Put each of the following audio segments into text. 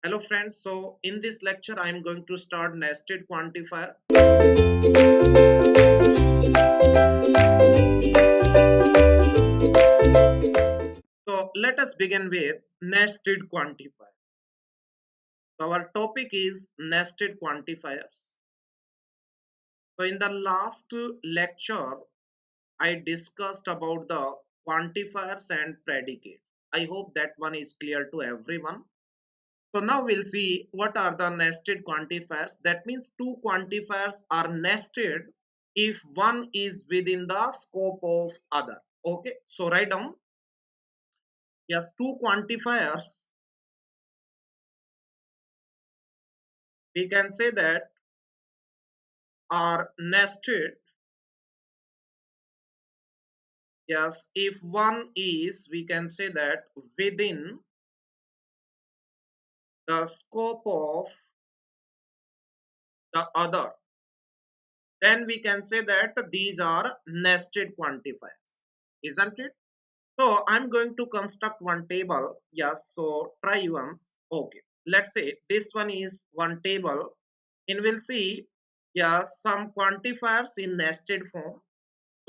Hello friends, so in this lecture I am going to start nested quantifier. So let us begin with nested quantifier. So our topic is nested quantifiers. So in the last lecture I discussed about the quantifiers and predicates. I hope that one is clear to everyone. So now we'll see what are the nested quantifiers. That means two quantifiers are nested if one is within the scope of other. Okay, so write down, yes, two quantifiers, we can say that are nested, yes, if one is, we can say that within the scope of the other, then we can say that these are nested quantifiers, isn't it? So I'm going to construct one table. Yes, so try once. Okay. Let's say this one is one table and we'll see, yeah, some quantifiers in nested form.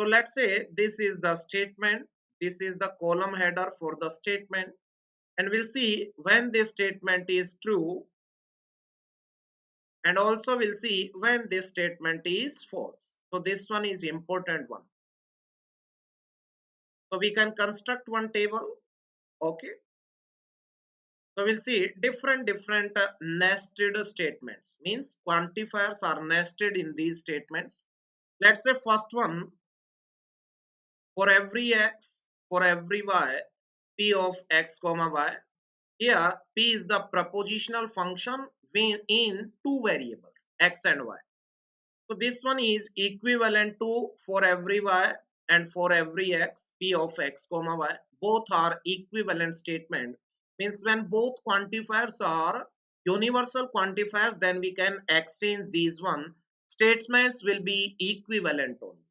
So let's say this is the statement. This is the column header for the statement. And we'll see when this statement is true, and also we'll see when this statement is false. So this one is important one. So we can construct one table. Okay. So we'll see different nested statements. Means quantifiers are nested in these statements. Let's say first one, for every x, for every y, p of x comma y. Here p is the propositional function in two variables x and y. So this one is equivalent to for every y and for every x, p of x comma y. Both are equivalent statement. Means when both quantifiers are universal quantifiers, then we can exchange these one. Statements will be equivalent only.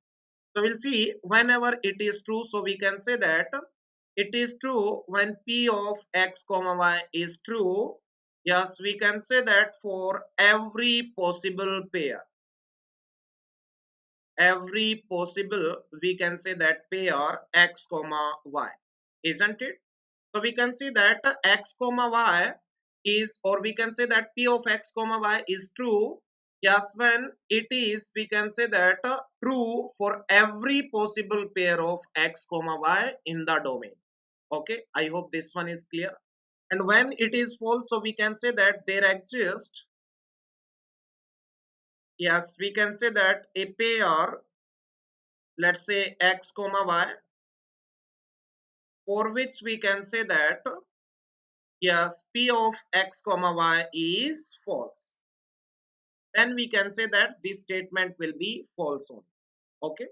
So we'll see whenever it is true. So we can say that it is true when p of x comma y is true. Yes, we can say that for every possible pair, every possible, we can say that pair x comma y, isn't it? So we can see that x comma y is, or we can say that p of x comma y is true, yes, when it is, we can say that true for every possible pair of x comma y in the domain. Okay, I hope this one is clear. And when it is false, so we can say that there exists, yes, we can say that a pair, let's say x comma y, for which we can say that yes, p of x comma y is false, then we can say that this statement will be false only. Okay,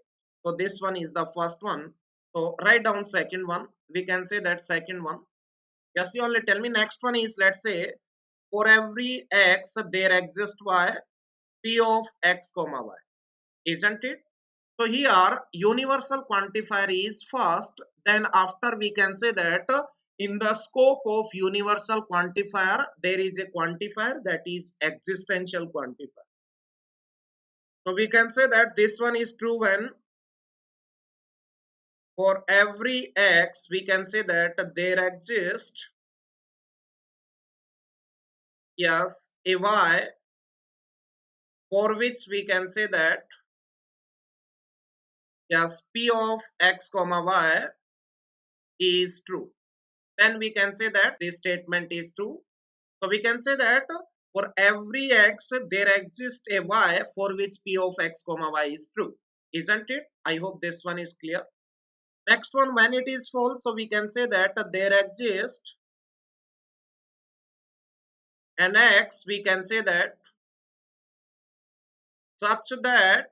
so this one is the first one. So write down second one, we can say that second one. Yes, you only tell me. Next one is, let's say for every x there exists y, p of x comma y, isn't it? So here universal quantifier is first, then after we can say that in the scope of universal quantifier there is a quantifier that is existential quantifier. So we can say that this one is true when for every x we can say that there exists, yes, a y, for which we can say that yes, p of x comma y is true. Then we can say that this statement is true. So we can say that for every x there exists a y for which p of x comma y is true, isn't it? I hope this one is clear. Next one, when it is false, so we can say that there exists an x, we can say that such that,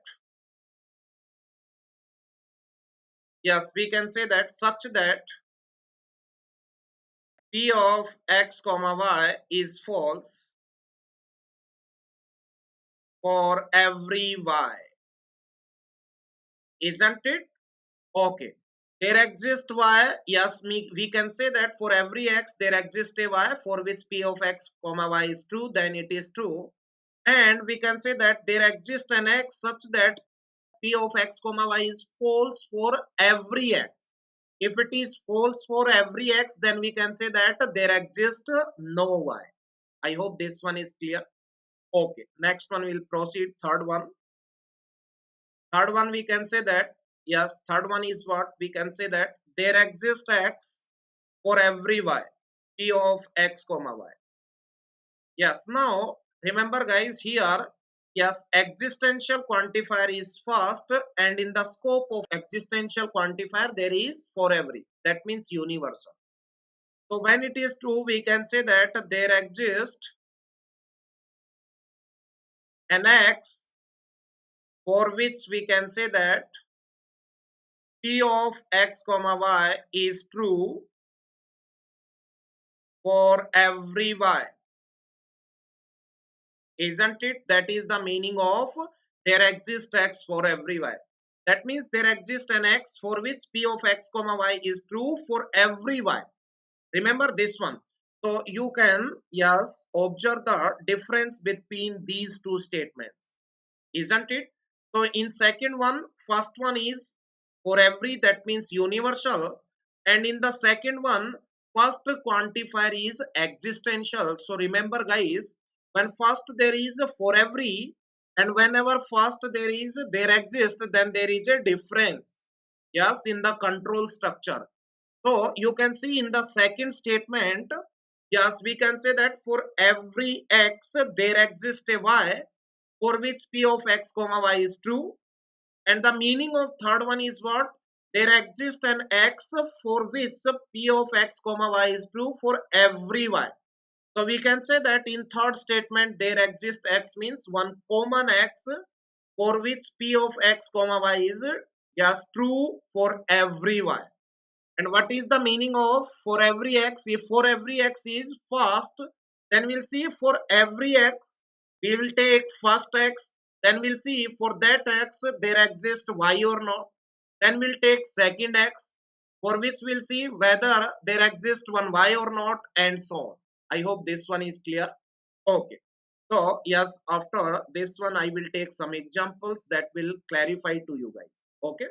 yes, we can say that such that p of x comma y is false for every y, isn't it? Okay. there exists y, yes, we can say that for every x there exists a y for which p of x comma y is true, then it is true. And we can say that there exists an x such that p of x comma y is false for every x. If it is false for every x, then we can say that there exists no y. I hope this one is clear. Okay, next one we'll proceed. Third one. Third one we can say that, yes, third one is what we can say that there exists x for every y, p of x comma y. Yes, now remember guys here, yes, existential quantifier is first, and in the scope of existential quantifier there is for every. That means universal. So when it is true, we can say that there exists an x for which we can say that p of x comma y is true for every y, isn't it? That is the meaning of there exists x for every y. That means there exists an x for which p of x comma y is true for every y. Remember this one. So you can, yes, observe the difference between these two statements, isn't it? So in second one, first one is for every, that means universal, and in the second one, first quantifier is existential. So remember guys, when first there is a for every, and whenever first there exists, then there is a difference, yes, in the control structure. So you can see in the second statement, yes, we can say that for every x there exists a y for which p of x comma y is true. And the meaning of third one is what? There exists an x for which p of x comma y is true for every y. So we can say that in third statement there exists x means one common x for which p of x comma y is, yes, true for every y. And what is the meaning of for every x? If for every x is first, then we'll see for every x, we will take first x, then we'll see for that x there exists y or not. Then we'll take second x, for which we'll see whether there exists one y or not, and so on. I hope this one is clear. Okay. So yes, after this one I will take some examples that will clarify to you guys. Okay.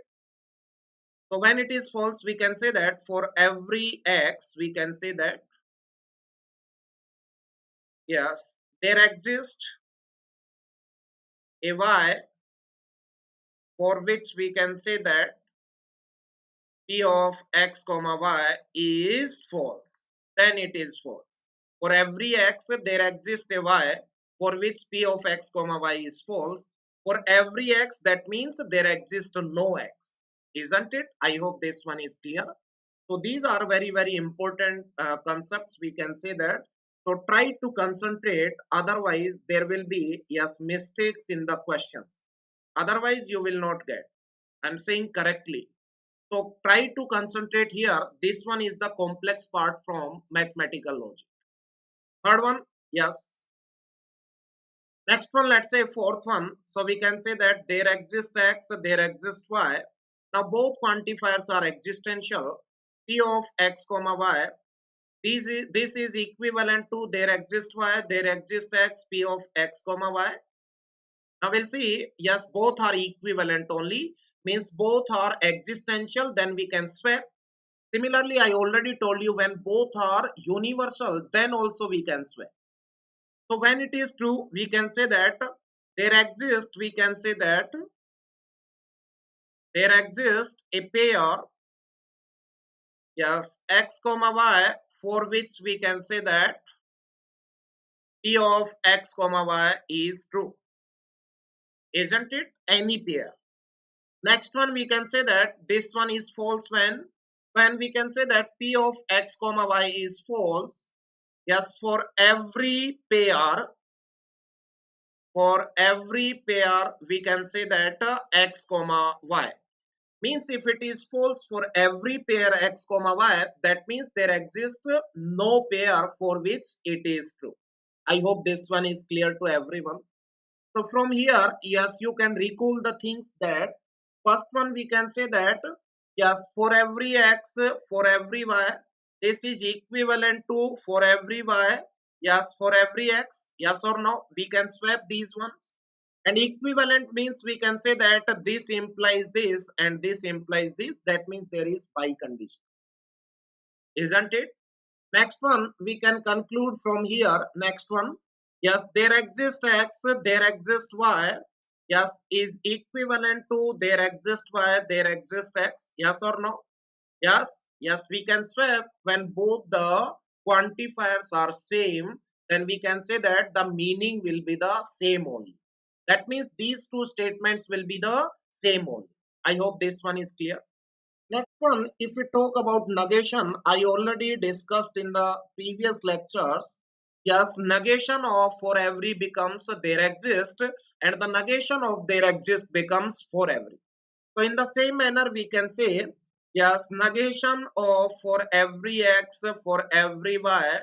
So when it is false, we can say that for every x, we can say that, yes, there exists a y for which we can say that p of x comma y is false. Then it is false. For every x, there exists a y for which p of x comma y is false. For every x, that means there exists no x, isn't it? I hope this one is clear. So these are very, very important concepts, we can say that. So try to concentrate, otherwise there will be, yes, mistakes in the questions. Otherwise you will not get. I'm saying correctly. So try to concentrate here. This one is the complex part from mathematical logic. Third one, yes. Next one, let's say fourth one. So we can say that there exists x, there exists y. Now both quantifiers are existential. P of x comma y, this is equivalent to there exists y, there exists x, p of x comma y. Now we'll see, yes, both are equivalent only, means both are existential, then we can swap. Similarly, I already told you when both are universal, then also we can swap. So when it is true, we can say that there exists, we can say that there exists a pair, yes, x comma y, for which we can say that p of x comma y is true, isn't it? Any pair. Next one we can say that this one is false when we can say that p of x comma y is false, yes, for every pair. For every pair we can say that x comma y, means if it is false for every pair x comma y, that means there exists no pair for which it is true. I hope this one is clear to everyone. So from here, yes, you can recall the things that first one we can say that Yes, for every x, for every y, this is equivalent to for every y. Yes, for every x. Yes or no? We can swap these ones. And equivalent means we can say that this implies this and this implies this. That means there is by condition, isn't it? Next one, we can conclude from here. Next one, yes, there exists x, there exists y. Yes, is equivalent to there exists y, there exists x. Yes or no? Yes, yes, we can swap when both the quantifiers are same, then we can say that the meaning will be the same only. That means these two statements will be the same only. I hope this one is clear. Next one, if we talk about negation, I already discussed in the previous lectures. Yes, negation of for every becomes there exist, and the negation of there exist becomes for every. So in the same manner, we can say, yes, negation of for every x, for every y,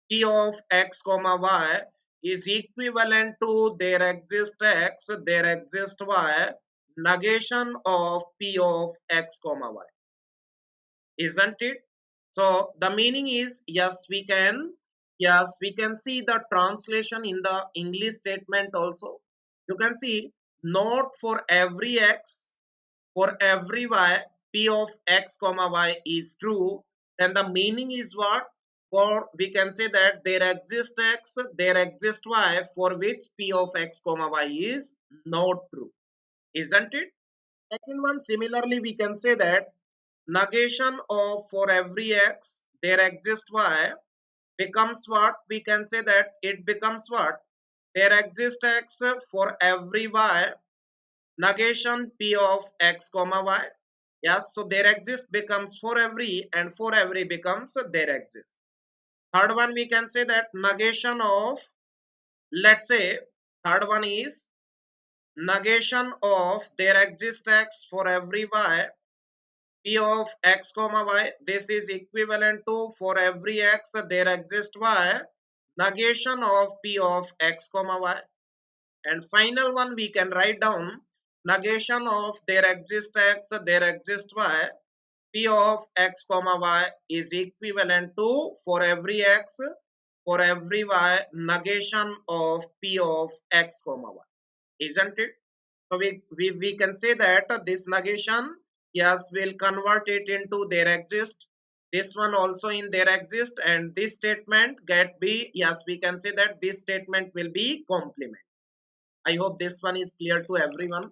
p of x comma y is equivalent to there exists x, there exists y, negation of p of x comma y, isn't it? So the meaning is, yes, we can see the translation in the English statement also. You can see, not for every x, for every y, p of x comma y is true, then the meaning is what? For we can say that there exists x, there exists y, for which p of x comma y is not true, isn't it? Second one, similarly, we can say that negation of for every x, there exists y becomes what? We can say that it becomes what? There exists x for every y, negation p of x comma y. Yes, so there exists becomes for every and for every becomes there exists. Third one, we can say that negation of, let's say, third one is negation of there exists x for every y, p of x comma y. This is equivalent to for every x there exists y, negation of p of x comma y. And final one, we can write down negation of there exists x, there exists y, p of x comma y is equivalent to for every x, for every y, negation of p of x comma y, isn't it? So we can say that this negation, yes, will convert it into there exist. This one also in there exist, and this statement get be, yes, we can say that this statement will be complement. I hope this one is clear to everyone.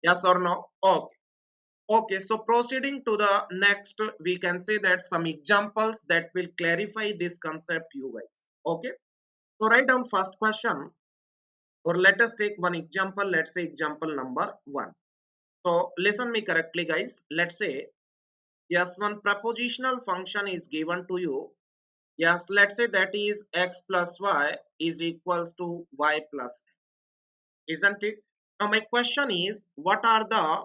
Yes or no? Okay. Okay, so proceeding to the next, we can say that some examples that will clarify this concept, you guys. Okay. So write down first question, or let us take one example. Let's say example number one. So listen me correctly, guys. Let's say, yes, one propositional function is given to you. Yes, let's say that is x plus y is equals to y plus x, isn't it? Now my question is, what are the,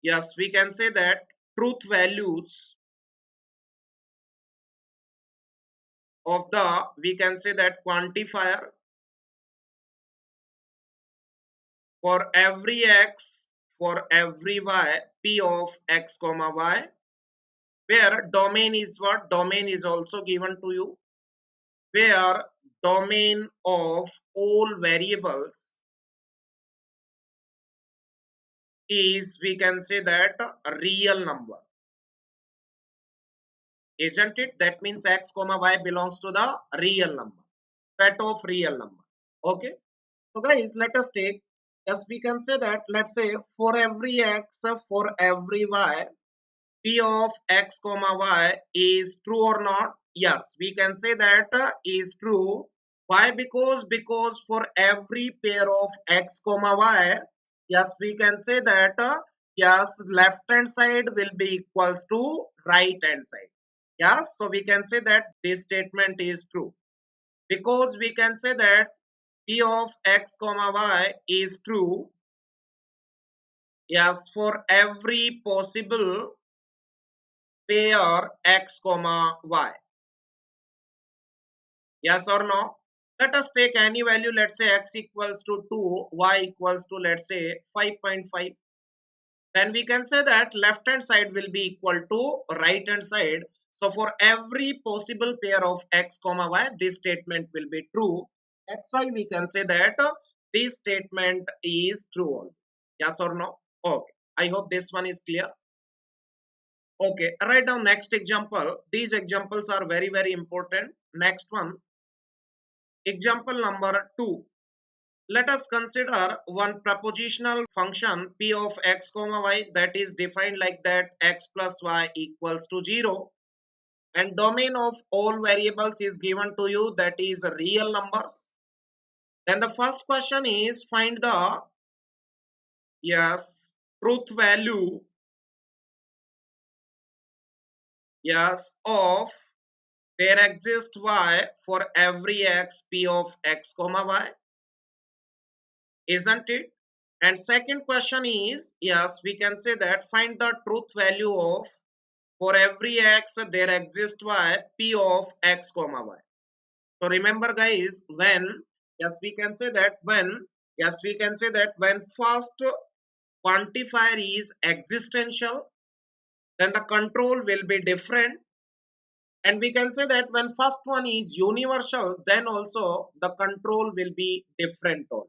yes, we can say that truth values of the, we can say that quantifier for every x, for every y, p of x comma y, where domain is what? Domain is also given to you, where domain of all variables is, we can say that a real number, isn't it? That means x comma y belongs to the real number, set of real number. Okay, so guys, let us take, yes, we can say that, let's say for every x, for every y, p of x comma y is true or not? Yes, we can say that is true. Why? Because for every pair of x comma y, yes, we can say that yes, left hand side will be equals to right hand side. Yes, so we can say that this statement is true, because we can say that p of x comma y is true, yes, for every possible pair x comma y. Yes or no? Let us take any value. Let's say x equals to 2, y equals to, let's say, 5.5. then we can say that left hand side will be equal to right hand side. So for every possible pair of x comma y, this statement will be true. That's why we can say that this statement is true only. Yes or no? Okay. I hope this one is clear. Okay, write down next example. These examples are very, very important. Next one, example number 2. Let us consider one propositional function p of x comma y that is defined like that x plus y equals to 0, and domain of all variables is given to you, that is real numbers. Then the first question is find the, yes, truth value, yes, of there exists y for every x p of x comma y, isn't it? And second question is, yes, we can say that find the truth value of for every x there exists y p of x comma y. So remember guys, when, yes, we can say that when, yes, we can say that when first quantifier is existential, then the control will be different. And we can say that when first one is universal, then also the control will be different only.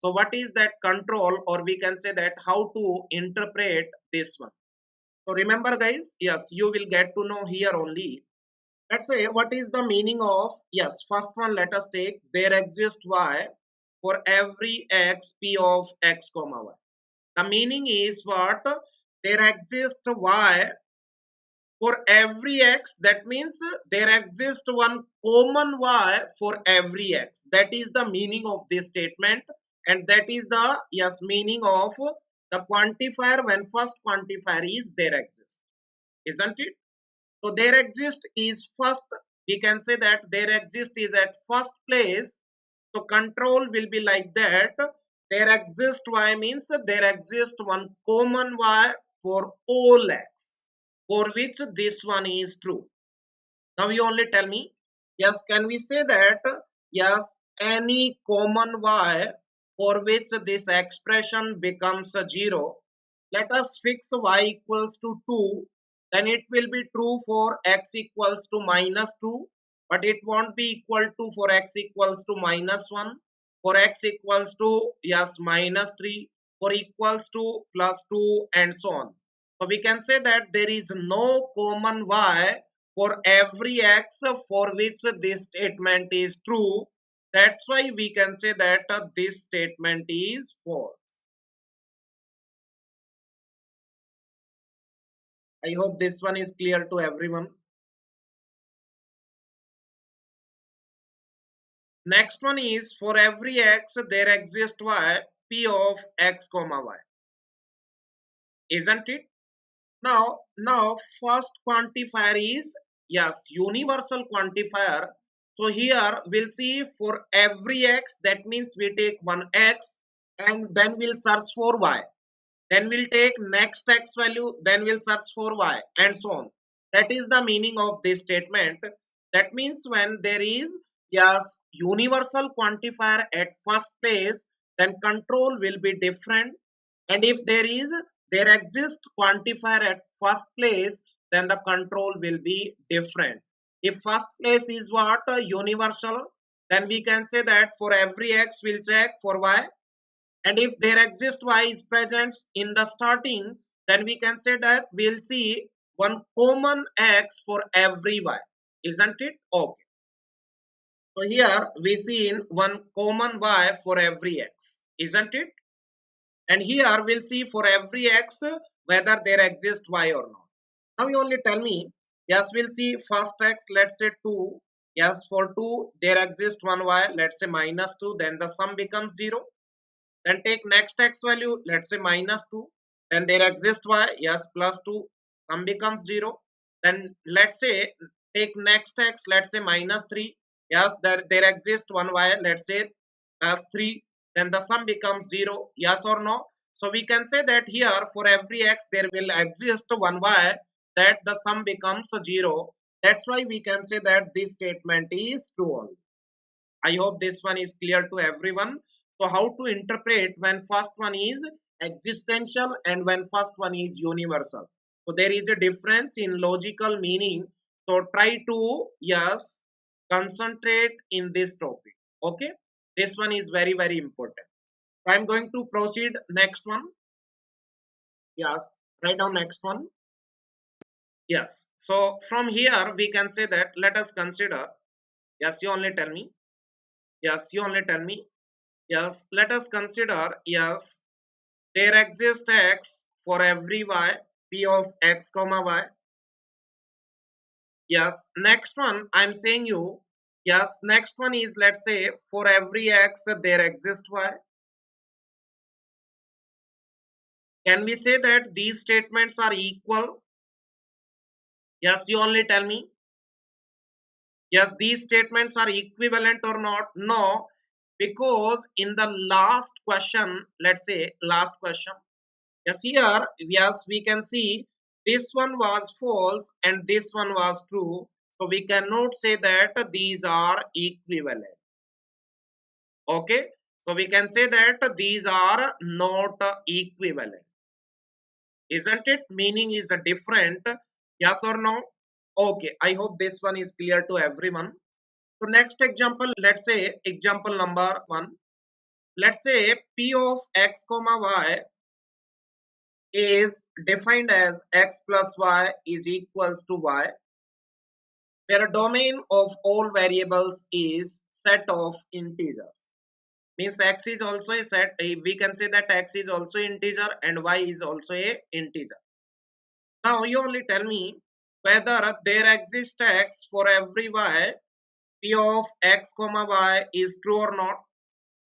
So what is that control, or we can say that how to interpret this one? So remember guys, yes, you will get to know here only. Let's say what is the meaning of, yes, first one let us take there exists y for every x p of x comma y. The meaning is what? There exists y for every x, that means there exists one common y for every x. That is the meaning of this statement, and that is the, yes, meaning of the quantifier when first quantifier is there exists, isn't it? So there exist is first, we can say that there exist is at first place. So control will be like that. There exist y means there exists one common y for all x, for which this one is true. Now you only tell me, yes, can we say that, yes, any common y for which this expression becomes a 0, let us fix y equals to 2, then it will be true for x equals to minus 2, but it won't be equal to for x equals to minus 1, for x equals to, yes, minus 3, for equals to plus 2, and so on. So we can say that there is no common y for every x for which this statement is true. That's why we can say that this statement is false. I hope this one is clear to everyone. Next one is for every x there exists y p of x comma y, isn't it? Now first quantifier is, yes, universal quantifier. So here we'll see for every x, that means we take one x and then we'll search for y. Then we'll take next x value, then we'll search for y, and so on. That is the meaning of this statement. That means when there is, yes, universal quantifier at first place, then control will be different. And if there exists quantifier at first place, then the control will be different. If first place is what? Universal, then we can say that for every x we'll check for y, and if there exists y is present in the starting, then we can say that we'll see one common x for every y, isn't it? Okay, so here we see in one common y for every x, isn't it? And here we'll see for every x whether there exists y or not. Now you only tell me, yes, we'll see first x, let's say 2, yes, for 2 there exists one y, let's say minus 2, then the sum becomes 0. Then take next x value, let's say minus 2. Then there exists y, yes, plus 2. Sum becomes 0. Then let's say take next x, let's say minus 3. Yes, there exists one y, let's say as 3. Then the sum becomes 0. Yes or no? So we can say that here for every x there will exist one y, that the sum becomes 0. That's why we can say that this statement is true only. I hope this one is clear to everyone. So how to interpret when first one is existential, and when first one is universal. So there is a difference in logical meaning. So try to, yes, concentrate in this topic. Okay, this one is very very important. I'm going to proceed next one. Yes, write down next one. Yes, so from here we can say that let us consider. Yes, you only tell me. Yes, you only tell me. Yes, let us consider. Yes, there exists x for every y, p of x comma y. Yes, next one I'm saying you. Yes, next one is, let's say, for every x there exists y. Can we say that these statements are equal? Yes, you only tell me. Yes, these statements are equivalent or not? No, because in the last question, let's say last question, yes, here, yes, we can see this one was false and this one was true. So we cannot say that these are equivalent. Okay. So we can say that these are not equivalent. Isn't it? Meaning is a different. Yes or no? Okay. I hope this one is clear to everyone. So next example, let's say example number one. Let's say p of x comma y is defined as x plus y is equals to y, where a domain of all variables is set of integers. Means x is also a set. We can say that x is also integer and y is also a integer. Now you only tell me whether there exists x for every y, p of x comma y is true or not.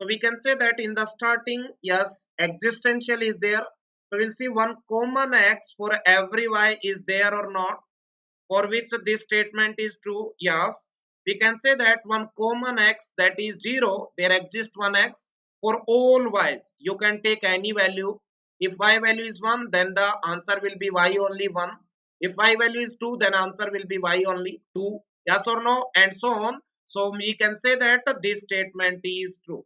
So we can say that in the starting, yes, existential is there. So we'll see one common x for every y is there or not, for which this statement is true. Yes, we can say that one common x, that is 0, there exists one x for all y's. You can take any value. If y value is 1, then the answer will be y only 1. If y value is 2, then answer will be y only 2. Yes or no, and so on. So we can say that this statement is true.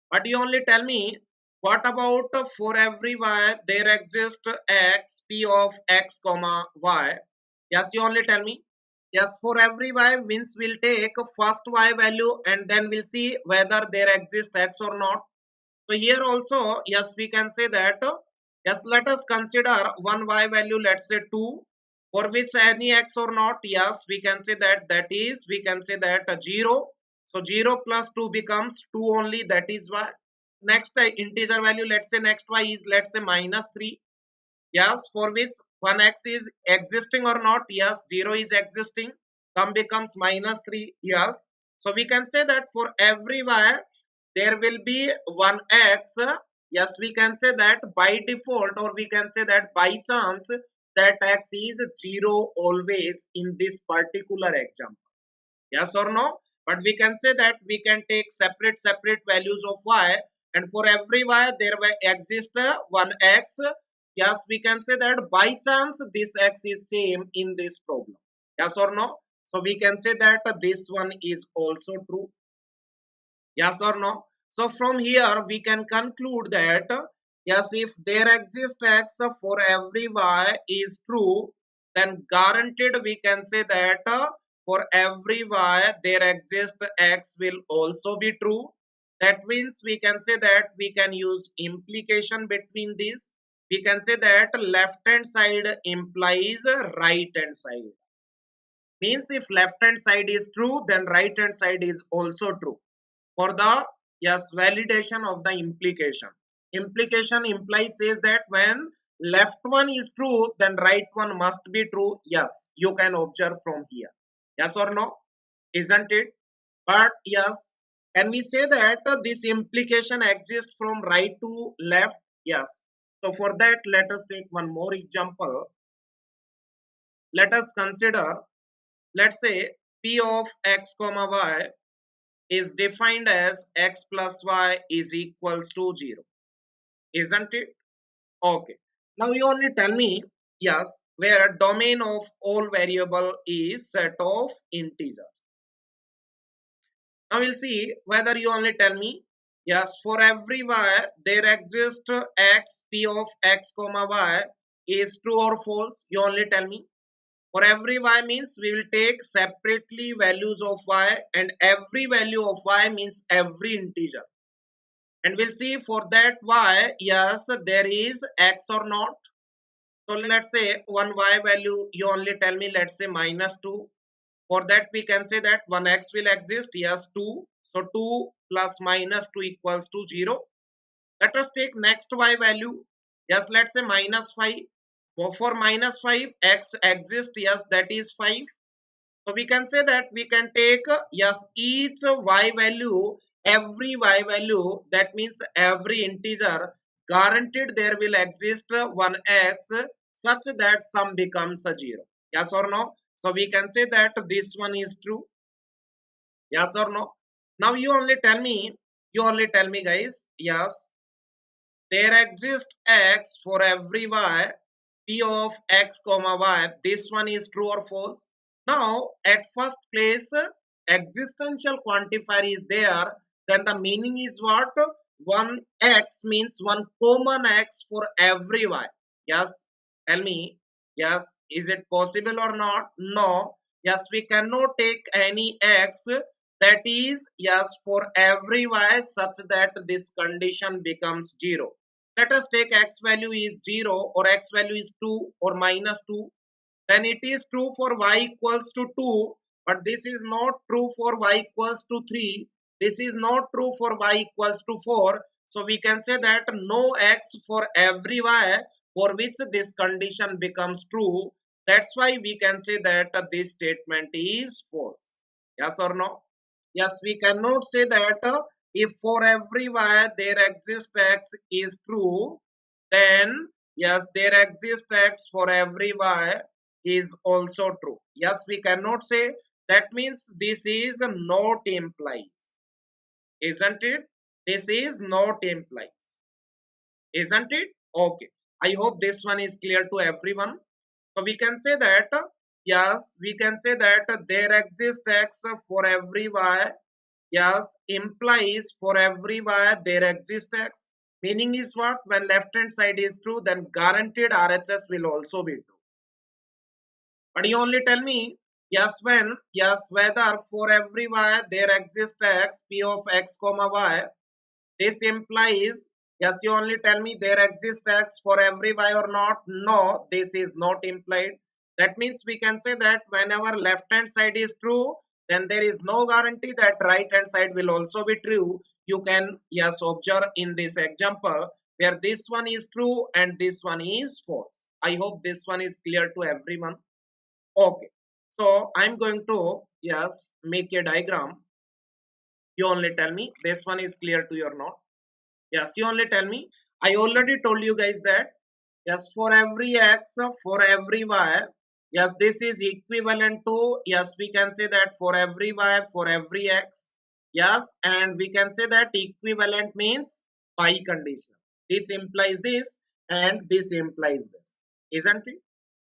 But you only tell me, what about for every y there exists x p of x comma y? Yes, you only tell me. Yes, for every y means we'll take first y value and then we'll see whether there exists x or not. So here also, yes, we can say that, yes, let us consider one y value, let's say 2, for which any x or not. Yes, we can say that, that is, we can say that 0. So 0 plus 2 becomes 2 only, that is y. Next integer value, let's say next y is, let's say, minus 3. Yes, for which one x is existing or not. Yes, 0 is existing, sum becomes minus 3. Yes, so we can say that for every y there will be one x. Yes, we can say that by default, or we can say that by chance, that x is 0 always in this particular example. Yes or no? But we can say that we can take separate values of y, and for every y there will exist one x. Yes, we can say that by chance this x is same in this problem. Yes or no? So we can say that this one is also true. Yes or no? So from here we can conclude that, yes, if there exists x for every y is true, then guaranteed we can say that for every y there exists x will also be true. That means we can say that we can use implication between these. We can say that left hand side implies right hand side. Means if left hand side is true, then right hand side is also true. For the, yes, validation of the implication. Implication implies says that when left one is true, then right one must be true. Yes, you can observe from here. Yes or no? Isn't it? But yes, can we say that this implication exists from right to left? Yes. So for that, let us take one more example. Let us consider, let's say p of x comma y is defined as x plus y is equals to 0. Isn't it? Okay. Now you only tell me, yes, where a domain of all variable is set of integers. Now we'll see whether you only tell me. Yes, for every y, there exists x, p of x comma y is true or false. You only tell me. For every y means we will take separately values of y, and every value of y means every integer. And we'll see for that y, yes, there is x or not. So let's say one y value, you only tell me, let's say -2. For that we can say that one x will exist, yes, 2. So 2 plus -2 equals to 0. Let us take next y value. Yes, let's say -5. For -5, x exists, yes, that is 5. So we can say that we can take, yes, each y value, every y value, that means every integer, guaranteed there will exist one x such that sum becomes a 0. Yes or no? So we can say that this one is true. Yes or no? Now you only tell me guys, yes, there exists x for every y, p of x comma y. This one is true or false. Now at first place, existential quantifier is there, then the meaning is what? One x means one common x for every y. Yes, tell me, yes, is it possible or not? No. Yes, we cannot take any x that is, yes, for every y such that this condition becomes 0. Let us take x value is 0 or x value is 2 or -2. Then it is true for y equals to 2, but this is not true for y equals to 3. This is not true for y equals to 4. So we can say that no x for every y for which this condition becomes true. That's why we can say that this statement is false. Yes or no? Yes, we cannot say that if for every y there exists x is true, then yes, there exists x for every y is also true. Yes, we cannot say. That means this is not implies, isn't it? This is not implies, isn't it? Okay. I hope this one is clear to everyone. So we can say that, yes, we can say that there exists x for every y. Yes, implies for every y there exists x. Meaning is what? When left hand side is true, then guaranteed RHS will also be true. But you only tell me, yes, when, yes, whether for every y there exists x, p of x comma y. This implies, yes, you only tell me there exists x for every y or not. No, this is not implied. That means we can say that whenever left hand side is true, then there is no guarantee that right hand side will also be true. You can, yes, observe in this example where this one is true and this one is false. I hope this one is clear to everyone. Okay. So I'm going to, yes, make a diagram. You only tell me this one is clear to you or not. Yes, you only tell me. I already told you guys that, yes, for every x, for every y, yes, this is equivalent to, yes, we can say that for every y, for every x, yes, and we can say that equivalent means by condition. This implies this and this implies this, isn't it?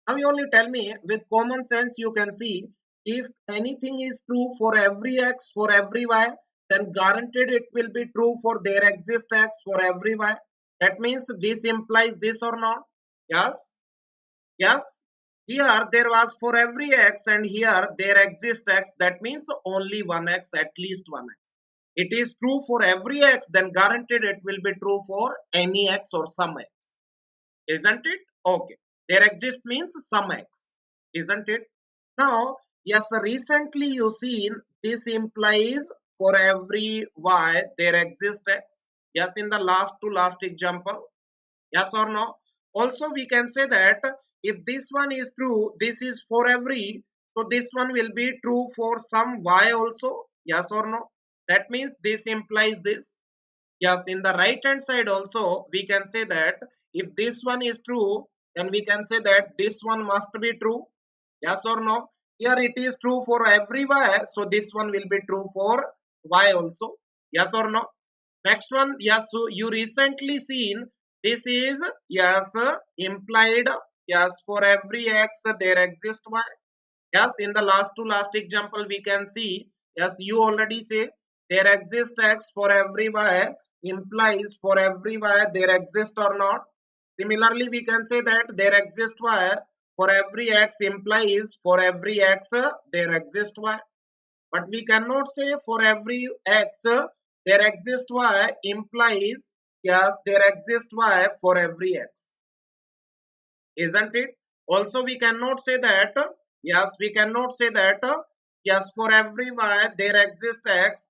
Now you only tell me, with common sense you can see, if anything is true for every x, for every y, then guaranteed it will be true for there exists x for every y. That means this implies this or not? Yes. Yes. Here there was for every x and here there exists x. That means only one x, at least one x. It is true for every x, then guaranteed it will be true for any x or some x. Isn't it? Okay. There exists means some x. Isn't it? Now, yes, recently you seen this implies for every y there exists x. Yes, in the last to last example. Yes or no? Also, we can say that if this one is true, this is for every, so this one will be true for some y also. Yes or no? That means this implies this. Yes, in the right hand side also, we can say that if this one is true, then we can say that this one must be true. Yes or no? Here it is true for every y, so this one will be true for y also. Yes or no? Next one, yes, so you recently seen this is, yes, implied, yes, for every x there exists y. Yes, in the last to last example we can see, yes, you already say there exists x for every y. implies for every y there exists or not. Similarly, we can say that there exists y for every x implies for every x there exists y. But we cannot say for every x there exists y implies yes there exists y for every x, isn't it? Also we cannot say that yes we cannot say that yes for every y there exists x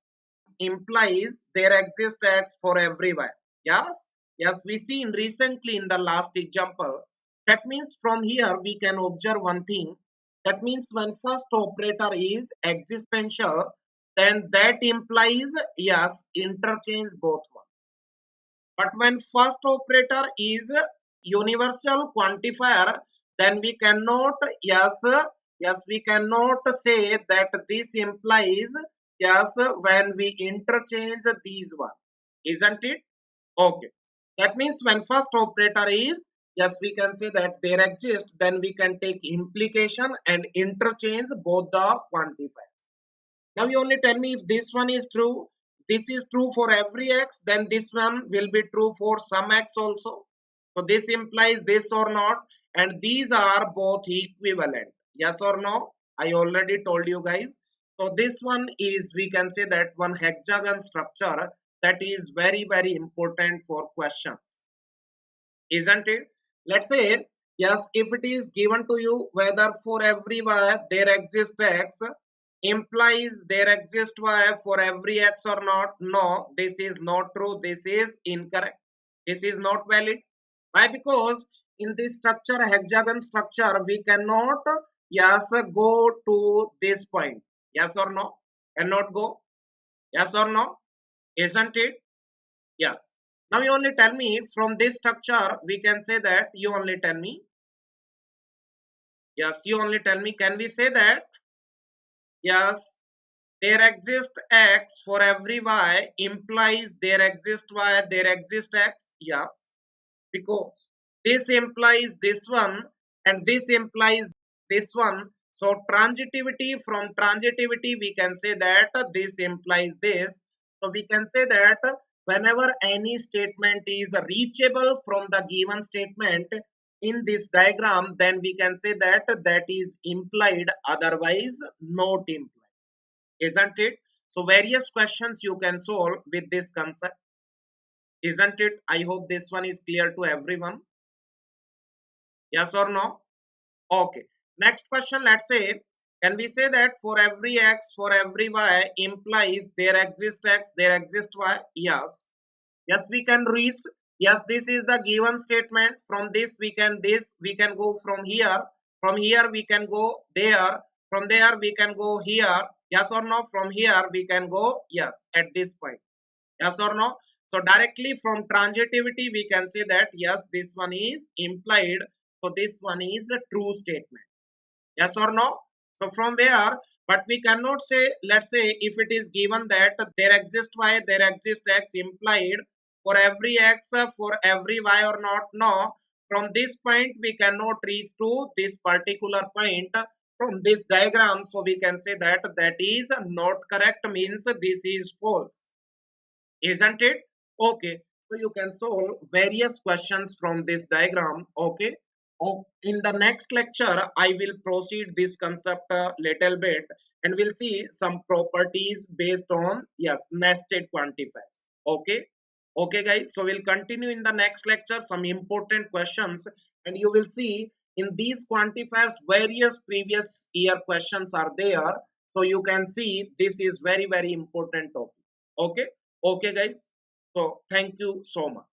implies there exists x for every y. Yes, yes, we see in recently in the last example. That means from here we can observe one thing. That means when first operator is existential, then that implies yes interchange both one. But when first operator is universal quantifier, then we cannot yes we cannot say that this implies yes when we interchange these one, isn't it? Okay. That means when first operator is yes we can say that there exists, then we can take implication and interchange both the quantifiers. Now you only tell me if this one is true. This is true for every x, then this one will be true for some x also. So this implies this or not, and these are both equivalent. Yes or no? I already told you guys. So this one is, we can say that one hexagon structure that is very very important for questions, isn't it? Let's say yes, if it is given to you whether for every y there exists x implies there exists y for every x or not. No, this is not true, this is incorrect, this is not valid. Why? Because in this structure hexagon structure we cannot yes go to this point. Yes or no? Cannot go. Yes or no? Isn't it? Yes. Now you only tell me from this structure, we can say that you only tell me. Yes, you only tell me. Can we say that? Yes, there exists x for every y implies there exists y, there exists x. Yes, because this implies this one and this implies this one. So transitivity, from transitivity we can say that this implies this. So we can say that whenever any statement is reachable from the given statement in this diagram, then we can say that that is implied, otherwise not implied, isn't it? So various questions you can solve with this concept, isn't it? I hope this one is clear to everyone. Yes or no? Okay. Next question, let's say, can we say that for every x, for every y implies there exists x, there exists y? Yes. Yes, we can reach. Yes, this is the given statement. From this we can go from here. From here we can go there. From there we can go here. Yes or no? From here we can go yes at this point. Yes or no? So directly from transitivity we can say that yes this one is implied. So this one is a true statement. Yes or no? So from where? But we cannot say, let's say if it is given that there exists y, there exists x implied for every x, for every y or not. No. From this point we cannot reach to this particular point from this diagram. So we can say that that is not correct, means this is false, isn't it? Okay, so you can solve various questions from this diagram. Okay. Oh, in the next lecture I will proceed this concept a little bit, and we'll see some properties based on yes nested quantifiers. Okay. Okay guys, so we'll continue in the next lecture some important questions, and you will see in these quantifiers various previous year questions are there, so you can see this is very very important topic. Okay. Okay guys, so thank you so much.